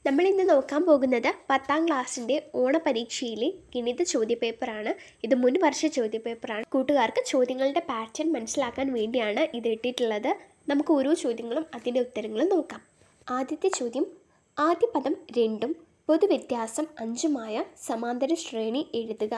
നമ്മൾ ഇന്ന് നോക്കാൻ പോകുന്നത് 10ാം ക്ലാസ്സിൻ്റെ ഓണപരീക്ഷയിലെ ഗണിത ചോദ്യപേപ്പറാണ്. ഇത് മുൻ വർഷ ചോദ്യപേപ്പറാണ്. കൂട്ടുകാർക്ക് ചോദ്യങ്ങളുടെ പാറ്റേൺ മനസ്സിലാക്കാൻ വേണ്ടിയാണ് ഇത് ഇട്ടിട്ടുള്ളത്. നമുക്ക് ഓരോ ചോദ്യങ്ങളും അതിൻ്റെ ഉത്തരങ്ങളും നോക്കാം. ആദ്യത്തെ ചോദ്യം, ആദ്യ പദം 2ഉം പൊതുവ്യത്യാസം 5ഉമായ സമാന്തര ശ്രേണി എഴുതുക.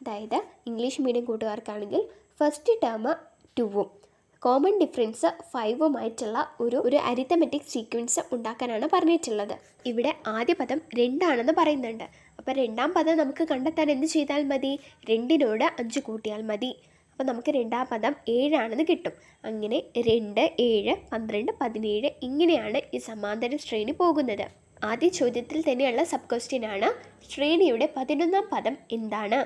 അതായത് ഇംഗ്ലീഷ് മീഡിയം കൂട്ടുകാർക്കാണെങ്കിൽ ഫസ്റ്റ് ടേം 2ഉം കോമൺ ഡിഫറൻസ് 5ഉമായിട്ടുള്ള ഒരു അരിത്തമെറ്റിക് സീക്വൻസ് ഉണ്ടാക്കാനാണ് പറഞ്ഞിട്ടുള്ളത്. ഇവിടെ ആദ്യ പദം 2ആണെന്ന് പറയുന്നുണ്ട്. അപ്പോൾ രണ്ടാം പദം നമുക്ക് കണ്ടെത്താൻ എന്ത് ചെയ്താൽ മതി? 2നോട് 5 കൂട്ടിയാൽ മതി. അപ്പോൾ നമുക്ക് രണ്ടാം പദം 7ആണെന്ന് കിട്ടും. അങ്ങനെ 2, 7, 12, 17 ഇങ്ങനെയാണ് ഈ സമാന്തര ശ്രേണി പോകുന്നത്. ആദ്യ ചോദ്യത്തിൽ തന്നെയുള്ള സബ് ക്വസ്റ്റ്യൻ ആണ്, ശ്രേണിയുടെ 11ാം പദം എന്താണ്?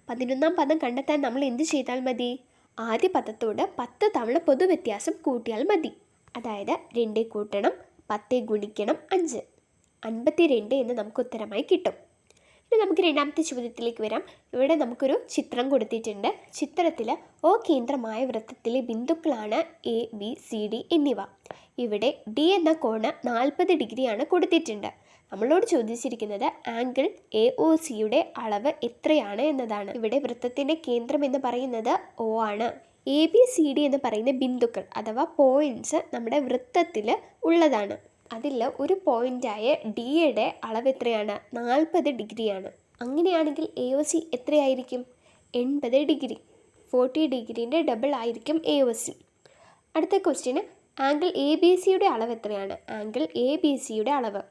11ാം പദം കണ്ടെത്താൻ നമ്മൾ എന്ത് ചെയ്താൽ മതി? ആദ്യ പദത്തോട് 10 തവണ പൊതുവ്യത്യാസം കൂട്ടിയാൽ മതി. അതായത് 2 കൂട്ടണം 10 ഗുണിക്കണം 5, 52 എന്ന് നമുക്ക് ഉത്തരമായി കിട്ടും. ഇനി നമുക്ക് രണ്ടാമത്തെ ചോദ്യത്തിലേക്ക് വരാം. ഇവിടെ നമുക്കൊരു ചിത്രം കൊടുത്തിട്ടുണ്ട്. ചിത്രത്തിൽ ഓ കേന്ദ്രമായ വൃത്തത്തിലെ ബിന്ദുക്കളാണ് എ, ബി, സി, ഡി എന്നിവ. ഇവിടെ ഡി എന്ന കോണ് 40 ഡിഗ്രിയാണ് കൊടുത്തിട്ടുണ്ട്. നമ്മളോട് ചോദിച്ചിരിക്കുന്നത് ആംഗിൾ എ ഒ സിയുടെ അളവ് എത്രയാണ് എന്നതാണ്. ഇവിടെ വൃത്തത്തിൻ്റെ കേന്ദ്രം എന്ന് പറയുന്നത് ഒ ആണ്. എ ബി സി ഡി എന്ന് പറയുന്ന ബിന്ദുക്കൾ അഥവാ പോയിൻറ്റ്സ് നമ്മുടെ വൃത്തത്തിൽ ഉള്ളതാണ്. അതിൽ ഒരു പോയിൻ്റായ ഡിയുടെ അളവ് എത്രയാണ്? 40 ഡിഗ്രിയാണ്. അങ്ങനെയാണെങ്കിൽ എ ഒ സി എത്രയായിരിക്കും? 80 ഡിഗ്രി. 40 ഡിഗ്രീൻ്റെ ഡബിൾ ആയിരിക്കും എ ഒ സി. അടുത്ത ക്വസ്റ്റ്യന്, ആംഗിൾ എ ബി സിയുടെ അളവ് എത്രയാണ്? ആംഗിൾ എ ബി സിയുടെ അളവ്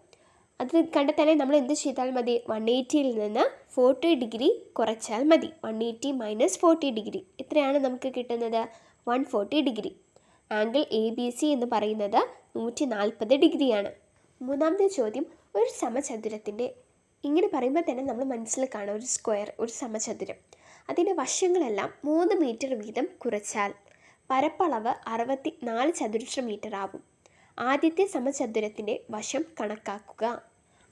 അത് കണ്ടെത്താനായി നമ്മൾ എന്ത് ചെയ്താൽ മതി? 180ൽ നിന്ന് 40 ഡിഗ്രി കുറച്ചാൽ മതി. 180 മൈനസ് 40 ഡിഗ്രി എത്രയാണ് നമുക്ക് കിട്ടുന്നത്? 140 degree. Angle A B C എന്ന് പറയുന്നത് 140 ഡിഗ്രിയാണ്. മൂന്നാമത്തെ ചോദ്യം, ഒരു സമചതുരത്തിൻ്റെ, ഇങ്ങനെ പറയുമ്പോൾ തന്നെ നമ്മൾ മനസ്സിൽ കാണും ഒരു സ്ക്വയർ, ഒരു സമചതുരം. അതിൻ്റെ വശങ്ങളെല്ലാം 3 മീറ്റർ വീതം കുറച്ചാൽ പരപ്പളവ് 64 ചതുരശ്ര മീറ്റർ ആവും. ആദ്യത്തെ സമചതുരത്തിൻ്റെ വശം കണക്കാക്കുക.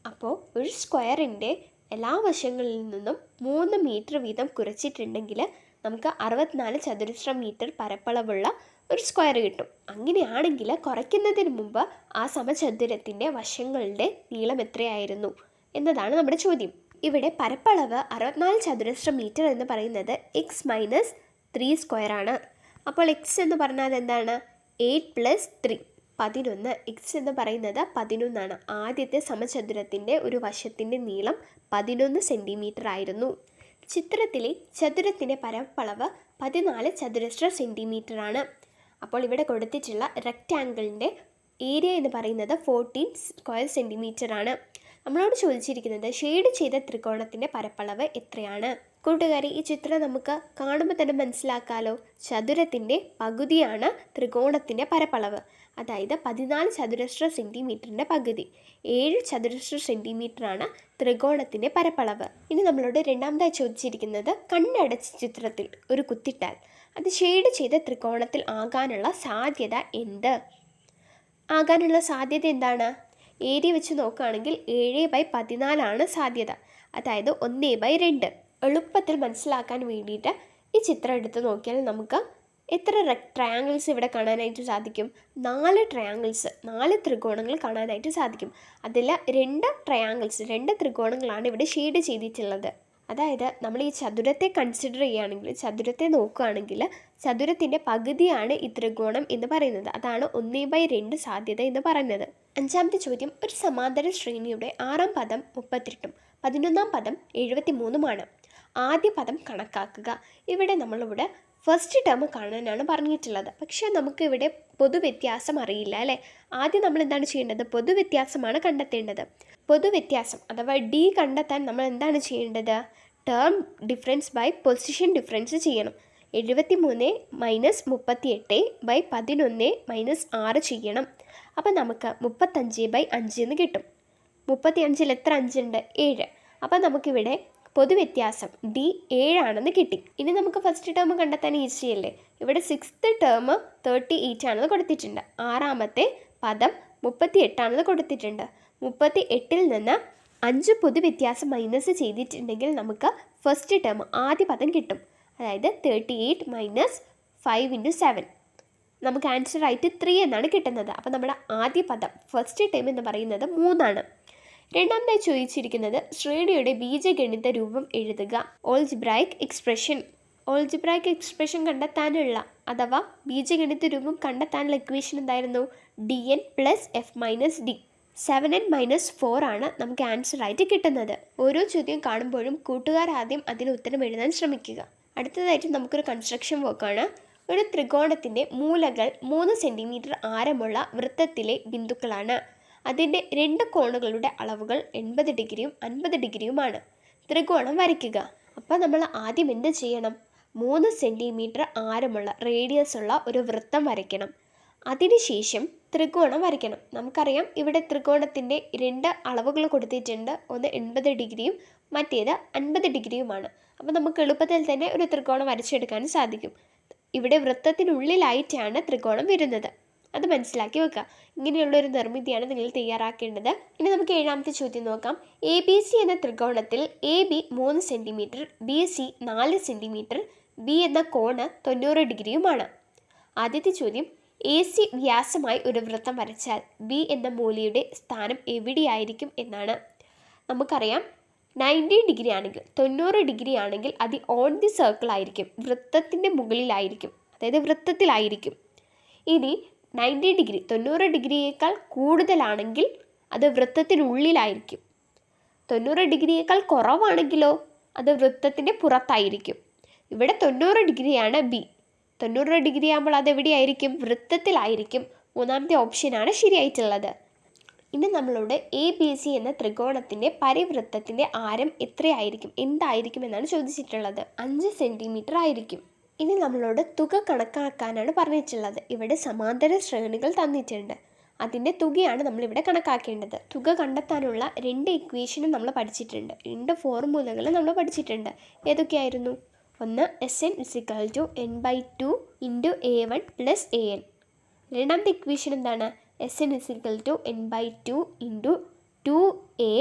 അപ്പോൾ ഒരു സ്ക്വയറിൻ്റെ എല്ലാ വശങ്ങളിൽ നിന്നും 3 മീറ്റർ വീതം കുറച്ചിട്ടുണ്ടെങ്കിൽ നമുക്ക് 64 ചതുരശ്ര മീറ്റർ പരപ്പളവുള്ള ഒരു സ്ക്വയർ കിട്ടും. അങ്ങനെയാണെങ്കിൽ കുറയ്ക്കുന്നതിന് മുമ്പ് ആ സമചതുരത്തിൻ്റെ വശങ്ങളുടെ നീളം എത്രയായിരുന്നു എന്നതാണ് നമ്മുടെ ചോദ്യം. ഇവിടെ പരപ്പളവ് 64 ചതുരശ്ര മീറ്റർ എന്ന് പറയുന്നത് എക്സ് മൈനസ് 3 സ്ക്വയർ ആണ്. അപ്പോൾ എക്സ് എന്ന് പറഞ്ഞാൽ എന്താണ്? 8 + 3 11. എക്സ് എന്ന് പറയുന്നത് 11 ആണ്. ആദ്യത്തെ സമചതുരത്തിൻ്റെ ഒരു വശത്തിൻ്റെ നീളം 11 സെൻറ്റിമീറ്റർ ആയിരുന്നു. ചിത്രത്തിലെ ചതുരത്തിൻ്റെ പരപ്പളവ് 14 ചതുരശ്ര സെൻറ്റിമീറ്റർ ആണ്. അപ്പോൾ ഇവിടെ കൊടുത്തിട്ടുള്ള റെക്റ്റാങ്കിളിൻ്റെ ഏരിയ എന്ന് പറയുന്നത് 14 സ്ക്വയർ സെൻറ്റിമീറ്റർ ആണ്. നമ്മളോട് ചോദിച്ചിരിക്കുന്നത് ഷെയ്ഡ് ചെയ്ത ത്രികോണത്തിൻ്റെ പരപ്പളവ് എത്രയാണ്? കൂട്ടുകാരെ, ഈ ചിത്രം നമുക്ക് കാണുമ്പോൾ തന്നെ മനസ്സിലാക്കാമല്ലോ. ചതുരത്തിൻ്റെ പകുതിയാണ് ത്രികോണത്തിൻ്റെ പരപ്പളവ്. അതായത് 14 ചതുരശ്ര സെൻറ്റിമീറ്ററിൻ്റെ പകുതി 7 ചതുരശ്ര സെൻറ്റിമീറ്ററാണ് ത്രികോണത്തിൻ്റെ പരപ്പളവ്. ഇനി നമ്മളോട് രണ്ടാമതായി ചോദിച്ചിരിക്കുന്നത്, കണ്ണടച്ച ചിത്രത്തിൽ ഒരു കുത്തിട്ടാൽ അത് ഷെയ്ഡ് ചെയ്ത ത്രികോണത്തിൽ ആകാനുള്ള സാധ്യത എന്ത്? ആകാനുള്ള സാധ്യത എന്താണ്? ഏരിയ വെച്ച് നോക്കുകയാണെങ്കിൽ 7/14 സാധ്യത. അതായത് 1/2. എളുപ്പത്തിൽ മനസ്സിലാക്കാൻ വേണ്ടിയിട്ട് ഈ ചിത്രം എടുത്ത് നോക്കിയാൽ നമുക്ക് എത്ര ട്രയാങ്കിൾസ് ഇവിടെ കാണാനായിട്ട് സാധിക്കും? 4 ട്രയാങ്കിൾസ്, 4 ത്രികോണങ്ങൾ കാണാനായിട്ട് സാധിക്കും. അതിൽ 2 ത്രികോണങ്ങളാണ് ഇവിടെ ഷെയ്ഡ് ചെയ്തിട്ടുള്ളത്. അതായത് നമ്മൾ ഈ ചതുരത്തെ കൺസിഡർ ചെയ്യുകയാണെങ്കിൽ, ചതുരത്തെ നോക്കുകയാണെങ്കിൽ ചതുരത്തിൻ്റെ പകുതിയാണ് ഈ ത്രികോണം എന്ന് പറയുന്നത്. അതാണ് 1/2 സാധ്യത എന്ന് പറയുന്നത്. അഞ്ചാമത്തെ ചോദ്യം, ഒരു സമാന്തര ശ്രേണിയുടെ 6ാം പദം 38ഉം 11ാം പദം 73ഉമാണ്. ആദ്യ പദം കണക്കാക്കുക. ഇവിടെ നമ്മളിവിടെ ഫസ്റ്റ് ടേം കാണാനാണ് പറഞ്ഞിട്ടുള്ളത്. പക്ഷേ നമുക്കിവിടെ പൊതുവ്യത്യാസം അറിയില്ല അല്ലേ? ആദ്യം നമ്മൾ എന്താണ് ചെയ്യേണ്ടത്? പൊതുവ്യത്യാസമാണ് കണ്ടെത്തേണ്ടത്. പൊതുവ്യത്യാസം അഥവാ ഡി കണ്ടെത്താൻ നമ്മൾ എന്താണ് ചെയ്യേണ്ടത്? Term difference by position difference ചെയ്യണം. 73 മൈനസ് 38 ബൈ 11 മൈനസ് 6 ചെയ്യണം. അപ്പം നമുക്ക് 35/5 എന്ന് കിട്ടും. 35ൽ എത്ര 5 ഉണ്ട്? 7. അപ്പം നമുക്കിവിടെ പൊതുവ്യത്യാസം ഡി 7 കിട്ടി. ഇനി നമുക്ക് ഫസ്റ്റ് ടേം കണ്ടെത്താൻ ഈസി അല്ലേ? ഇവിടെ 6th ടേം 38 ആണെന്ന് കൊടുത്തിട്ടുണ്ട്. 6ാമത്തെ പദം 38 കൊടുത്തിട്ടുണ്ട്. 38ൽ നിന്ന് 5 പൊതുവ്യത്യാസം മൈനസ് ചെയ്തിട്ടുണ്ടെങ്കിൽ നമുക്ക് ഫസ്റ്റ് ടേം ആദ്യ പദം കിട്ടും. അതായത് 38 മൈനസ് 5 × 7 നമുക്ക് ആൻസർ ആയിട്ട് 3 എന്നാണ് കിട്ടുന്നത്. അപ്പോൾ നമ്മുടെ ആദ്യ പദം ഫസ്റ്റ് ടേം എന്ന് പറയുന്നത് 3 ആണ്. രണ്ടാമതായി ചോദിച്ചിരിക്കുന്നത് ശ്രേണിയുടെ ബീജഗണിത രൂപം എഴുതുക. ഓൾജിബ്രായിക് എക്സ്പ്രഷൻ കണ്ടെത്താനുള്ള അഥവാ ബീജഗണിത രൂപം കണ്ടെത്താനുള്ള ഇക്വേഷൻ എന്തായിരുന്നു? dn + f - d. 7n - 4 ആണ് നമുക്ക് ആൻസർ ആയിട്ട് കിട്ടുന്നത്. ഓരോ ചോദ്യം കാണുമ്പോഴും കൂട്ടുകാർ ആദ്യം അതിന് ഉത്തരം എഴുതാൻ ശ്രമിക്കുക. അടുത്തതായിട്ട് നമുക്കൊരു കൺസ്ട്രക്ഷൻ വർക്കാണ്. ഒരു ത്രികോണത്തിൻ്റെ മൂലകൾ 3 സെൻറ്റിമീറ്റർ ആരമുള്ള വൃത്തത്തിലെ ബിന്ദുക്കളാണ്. അതിൻ്റെ 2 കോണുകളുടെ അളവുകൾ 80 ഡിഗ്രിയും 50 ഡിഗ്രിയുമാണ്. ത്രികോണം വരയ്ക്കുക. അപ്പോൾ നമ്മൾ ആദ്യം എന്ത് ചെയ്യണം? 3 സെൻറ്റിമീറ്റർ ആരമുള്ള റേഡിയസ് ഉള്ള ഒരു വൃത്തം വരയ്ക്കണം. അതിനുശേഷം ത്രികോണം വരയ്ക്കണം. നമുക്കറിയാം ഇവിടെ ത്രികോണത്തിൻ്റെ 2 അളവുകൾ കൊടുത്തിട്ടുണ്ട്. ഒന്ന് 80 ഡിഗ്രിയും മറ്റേത് 50 ഡിഗ്രിയുമാണ്. അപ്പോൾ നമുക്ക് എളുപ്പത്തിൽ തന്നെ ഒരു ത്രികോണം വരച്ചെടുക്കാൻ സാധിക്കും. ഇവിടെ വൃത്തത്തിനുള്ളിലായിട്ടാണ് ത്രികോണം വരുന്നത്. അത് മനസ്സിലാക്കി വെക്കുക. ഇങ്ങനെയുള്ളൊരു നിർമ്മിതിയാണ് നിങ്ങൾ തയ്യാറാക്കേണ്ടത്. ഇനി നമുക്ക് 7ാമത്തെ ചോദ്യം നോക്കാം. ABC എന്ന ത്രികോണത്തിൽ AB 3 centimetre, BC 4 centimetre, B എന്ന കോണ് 90 ഡിഗ്രിയുമാണ്. ആദ്യത്തെ ചോദ്യം, AC വ്യാസമായി ഒരു വൃത്തം വരച്ചാൽ B എന്ന മൂലയുടെ സ്ഥാനം എവിടെയായിരിക്കും എന്നാണ്. നമുക്കറിയാം 90 ഡിഗ്രി ആണെങ്കിൽ 90 ഡിഗ്രി ആണെങ്കിൽ അത് ഓൺ ദി സർക്കിൾ ആയിരിക്കും, വൃത്തത്തിൻ്റെ മുകളിലായിരിക്കും, അതായത് വൃത്തത്തിലായിരിക്കും. ഇനി 90 ഡിഗ്രി 90 ഡിഗ്രിയേക്കാൾ കൂടുതലാണെങ്കിൽ അത് വൃത്തത്തിനുള്ളിലായിരിക്കും. 90 ഡിഗ്രിയേക്കാൾ കുറവാണെങ്കിലോ അത് വൃത്തത്തിൻ്റെ പുറത്തായിരിക്കും. ഇവിടെ 90 ഡിഗ്രിയാണ് B. 90 ഡിഗ്രി ആകുമ്പോൾ അത് എവിടെയായിരിക്കും? വൃത്തത്തിലായിരിക്കും. മൂന്നാമത്തെ ഓപ്ഷനാണ് ശരിയായിട്ടുള്ളത്. ഇനി നമ്മളോട് ABC എന്ന ത്രികോണത്തിൻ്റെ പരിവൃത്തത്തിൻ്റെ ആരം എത്രയായിരിക്കും, എന്തായിരിക്കും എന്നാണ് ചോദിച്ചിട്ടുള്ളത്. 5 സെൻറ്റിമീറ്റർ ആയിരിക്കും. ഇനി നമ്മളോട് തുക കണക്കാക്കാനാണ് പറഞ്ഞിട്ടുള്ളത്. ഇവിടെ സമാന്തര ശ്രേണികൾ തന്നിട്ടുണ്ട്. അതിൻ്റെ തുകയാണ് നമ്മളിവിടെ കണക്കാക്കേണ്ടത്. തുക കണ്ടെത്താനുള്ള 2 ഇക്വേഷനും നമ്മൾ പഠിച്ചിട്ടുണ്ട്. 2 ഫോർമുലകൾ നമ്മൾ പഠിച്ചിട്ടുണ്ട്. ഏതൊക്കെയായിരുന്നു? ഒന്ന് Sn = n/2 × a1 + an. രണ്ടാമത്തെ ഇക്വേഷൻ എന്താണ്? Sn = n/2 × 2a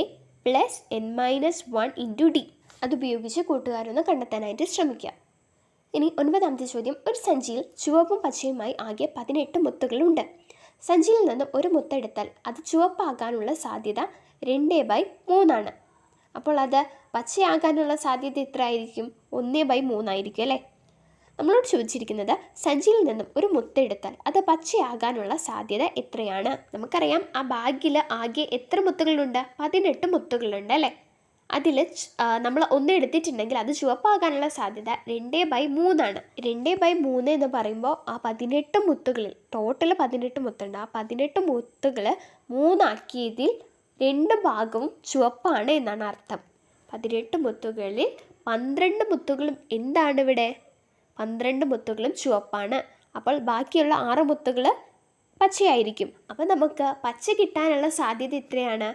+ n - 1 × d. അതുപയോഗിച്ച് കൂട്ടുകാരൊന്ന് കണ്ടെത്താനായിട്ട് ശ്രമിക്കുക. ഇനി 9ാമത്തെ ചോദ്യം. ഒരു സഞ്ചിയിൽ ചുവപ്പും പച്ചയുമായി ആകെ 18 മുത്തുകളുണ്ട്. സഞ്ചിയിൽ നിന്നും ഒരു മുത്തെടുത്താൽ അത് ചുവപ്പാകാനുള്ള സാധ്യത 2/3 ആണ്. അപ്പോൾ അത് പച്ചയാകാനുള്ള സാധ്യത എത്ര ആയിരിക്കും? 1/3 ആയിരിക്കും അല്ലേ? നമ്മളോട് ചോദിച്ചിരിക്കുന്നത് സഞ്ചിയിൽ നിന്നും ഒരു മുത്തെടുത്താൽ അത് പച്ചയാകാനുള്ള സാധ്യത എത്രയാണ്? നമുക്കറിയാം ആ ബാഗിൽ ആകെ എത്ര മുത്തുകളുണ്ട്? 18 മുത്തുകളുണ്ട് അല്ലേ? അതിൽ നമ്മൾ 1 എടുത്തിട്ടുണ്ടെങ്കിൽ അത് ചുവപ്പാകാനുള്ള സാധ്യത 2/3 ആണ്. 2/3 എന്ന് പറയുമ്പോൾ ആ 18 മുത്തുകളിൽ ടോട്ടൽ 18 മുത്തുണ്ട്. ആ 18 മുത്തുകൾ 3 ആക്കിയതിൽ 2 ഭാഗവും ചുവപ്പാണ് എന്നാണ് അർത്ഥം. 18 മുത്തുകളിൽ 12 മുത്തുകളും എന്താണ് ഇവിടെ? 12 മുത്തുകളും ചുവപ്പാണ്. അപ്പോൾ ബാക്കിയുള്ള 6 മുത്തുകൾ പച്ചയായിരിക്കും. അപ്പോൾ നമുക്ക് പച്ച കിട്ടാനുള്ള സാധ്യത എത്രയാണ്?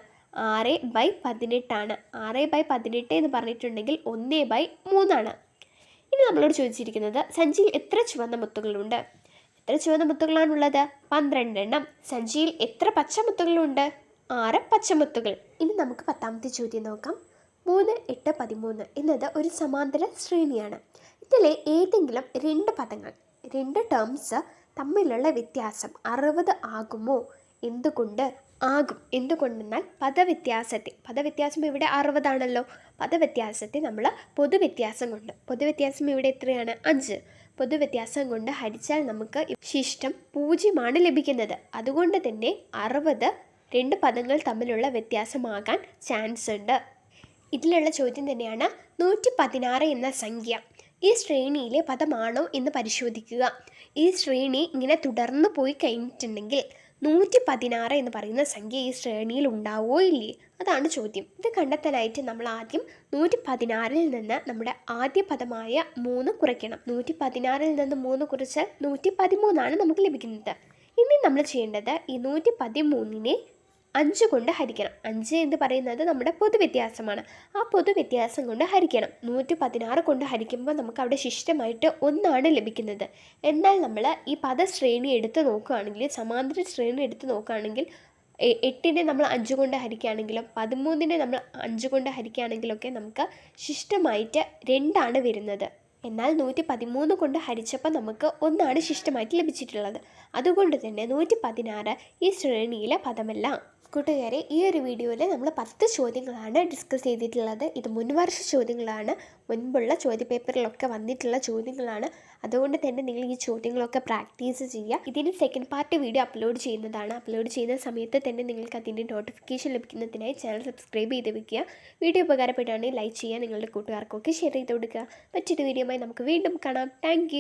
6/18 ആണ്. 6/18 എന്ന് പറഞ്ഞിട്ടുണ്ടെങ്കിൽ 1/3 ആണ്. ഇനി നമ്മളോട് ചോദിച്ചിരിക്കുന്നത് സഞ്ചിയിൽ എത്ര ചുവന്ന മുത്തുകളുണ്ട്? എത്ര ചുവന്ന മുത്തുകളാണുള്ളത്? 12 എണ്ണം. സഞ്ചിയിൽ എത്ര പച്ചമുത്തുകളുണ്ട്? 6 പച്ചമുത്തുകൾ. ഇനി നമുക്ക് 10ാമത്തെ ചോദ്യം നോക്കാം. 3, 8, 13 എന്നത് ഒരു സമാന്തര ശ്രേണിയാണ്. ഇതിലെ ഏതെങ്കിലും 2 പദങ്ങൾ 2 ടേംസ് തമ്മിലുള്ള വ്യത്യാസം 60 ആകുമോ? എന്തുകൊണ്ട് ആകും? എന്തുകൊണ്ടെന്നാൽ പദവ്യത്യാസം ഇവിടെ 60 ആണല്ലോ. പദവ്യത്യാസത്തെ നമ്മൾ പൊതുവ്യത്യാസം ഇവിടെ എത്രയാണ്? 5. പൊതുവ്യത്യാസം കൊണ്ട് ഹരിച്ചാൽ നമുക്ക് ശിഷ്ടം 0 ലഭിക്കുന്നത്. അതുകൊണ്ട് തന്നെ 60 2 പദങ്ങൾ തമ്മിലുള്ള വ്യത്യാസമാകാൻ ചാൻസ് ഉണ്ട്. ഇതിലുള്ള ചോദ്യം തന്നെയാണ് 116 എന്ന സംഖ്യ ഈ ശ്രേണിയിലെ പദമാണോ എന്ന് പരിശോധിക്കുക. ഈ ശ്രേണി ഇങ്ങനെ തുടർന്ന് പോയി കഴിഞ്ഞിട്ടുണ്ടെങ്കിൽ 116 എന്ന് പറയുന്ന സംഖ്യ ഈ ശ്രേണിയിൽ ഉണ്ടാവോ ഇല്ലേ? അതാണ് ചോദ്യം. ഇത് കണ്ടെത്താനായിട്ട് നമ്മൾ ആദ്യം 116ൽ നിന്ന് നമ്മുടെ ആദ്യ പദമായ 3 കുറയ്ക്കണം. 116ൽ നിന്ന് 3 കുറച്ചാൽ 113 നമുക്ക് ലഭിക്കുന്നത്. ഇനി നമ്മൾ ചെയ്യേണ്ടത് ഈ 113നെ 5 കൊണ്ട് ഹരിക്കണം. 5 എന്ന് പറയുന്നത് നമ്മുടെ പൊതുവ്യത്യാസമാണ്. ആ പൊതുവ്യത്യാസം കൊണ്ട് ഹരിക്കണം. 116 കൊണ്ട് ഹരിക്കുമ്പോൾ നമുക്ക് അവിടെ ശിഷ്ടമായിട്ട് 1 ലഭിക്കുന്നത്. എന്നാൽ നമ്മൾ ഈ പദശ്രേണി എടുത്ത് നോക്കുകയാണെങ്കിൽ, സമാന്തര ശ്രേണി എടുത്ത് നോക്കുകയാണെങ്കിൽ 8നെ നമ്മൾ 5 കൊണ്ട് ഹരിക്കുകയാണെങ്കിലും 13നെ നമ്മൾ 5 കൊണ്ട് ഹരിക്കുകയാണെങ്കിലൊക്കെ നമുക്ക് ശിഷ്ടമായിട്ട് 2 വരുന്നത്. എന്നാൽ 113 കൊണ്ട് ഹരിച്ചപ്പോൾ നമുക്ക് 1 ശിഷ്ടമായിട്ട് ലഭിച്ചിട്ടുള്ളത്. അതുകൊണ്ട് തന്നെ 116 ഈ ശ്രേണിയിലെ പദമല്ല. കൂട്ടുകാരെ, ഈ ഒരു വീഡിയോയിൽ നമ്മൾ 10 ചോദ്യങ്ങളാണ് ഡിസ്കസ് ചെയ്തിട്ടുള്ളത്. ഇത് മുൻവർഷ ചോദ്യങ്ങളാണ്, മുൻപുള്ള ചോദ്യപേപ്പറിലൊക്കെ വന്നിട്ടുള്ള ചോദ്യങ്ങളാണ്. അതുകൊണ്ട് തന്നെ നിങ്ങൾ ഈ ചോദ്യങ്ങളൊക്കെ പ്രാക്ടീസ് ചെയ്യുക. ഇതിന് സെക്കൻഡ് പാർട്ട് വീഡിയോ അപ്ലോഡ് ചെയ്യുന്നതാണ്. അപ്ലോഡ് ചെയ്യുന്ന സമയത്ത് തന്നെ നിങ്ങൾക്ക് അതിൻ്റെ നോട്ടിഫിക്കേഷൻ ലഭിക്കുന്നതിനായി ചാനൽ സബ്സ്ക്രൈബ് ചെയ്ത് വെക്കുക. വീഡിയോ ഉപകാരപ്പെടുകയാണെങ്കിൽ ലൈക്ക് ചെയ്യുക, നിങ്ങളുടെ കൂട്ടുകാർക്കൊക്കെ ഷെയർ ചെയ്ത് കൊടുക്കുക. മറ്റൊരു വീഡിയോയുമായി നമുക്ക് വീണ്ടും കാണാം. താങ്ക്